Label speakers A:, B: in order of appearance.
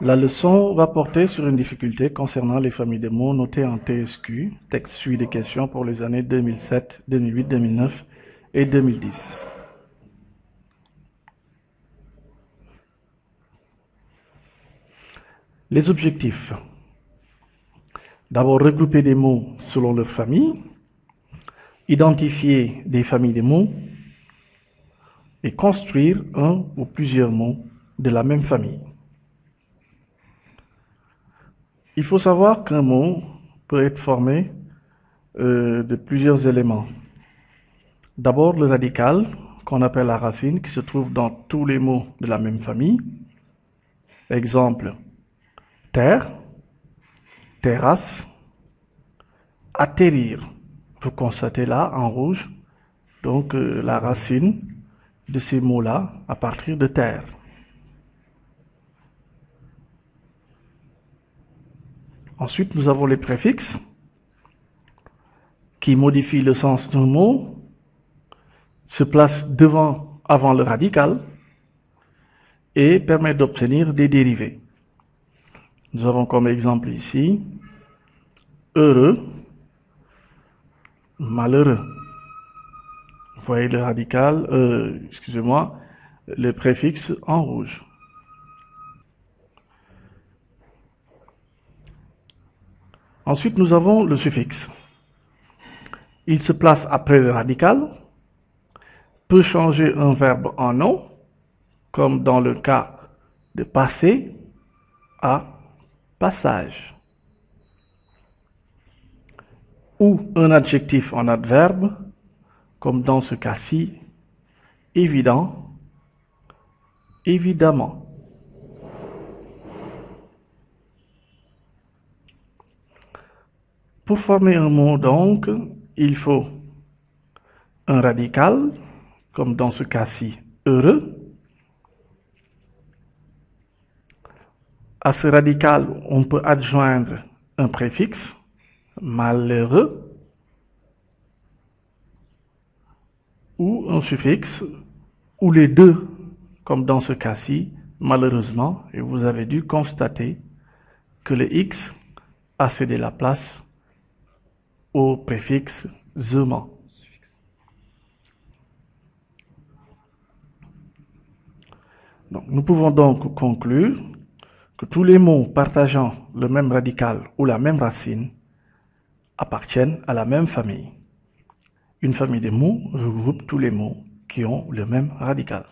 A: La leçon va porter sur une difficulté concernant les familles de mots notées en TSQ, texte suivi des questions pour les années 2007, 2008, 2009 et 2010. Les objectifs. D'abord, regrouper des mots selon leur famille, identifier des familles de mots et construire un ou plusieurs mots de la même famille. Il faut savoir qu'un mot peut être formé de plusieurs éléments. D'abord, le radical, qu'on appelle la racine, qui se trouve dans tous les mots de la même famille. Exemple, terre, terrasse, atterrir. Vous constatez là, en rouge, donc la racine de ces mots-là à partir de terre. Ensuite, nous avons les préfixes qui modifient le sens d'un mot, se placent avant le radical et permettent d'obtenir des dérivés. Nous avons comme exemple ici heureux, malheureux. Vous voyez le radical, le préfixe en rouge. Ensuite, nous avons le suffixe. Il se place après le radical, peut changer un verbe en nom, comme dans le cas de passer à passage, ou un adjectif en adverbe, comme dans ce cas-ci, évident, évidemment. Pour former un mot, donc, il faut un radical, comme dans ce cas-ci, heureux. À ce radical, on peut adjoindre un préfixe, malheureux, ou un suffixe, ou les deux, comme dans ce cas-ci, malheureusement, et vous avez dû constater que le X a cédé la place au préfixe -ement. Donc, nous pouvons donc conclure que tous les mots partageant le même radical ou la même racine appartiennent à la même famille. Une famille de mots regroupe tous les mots qui ont le même radical.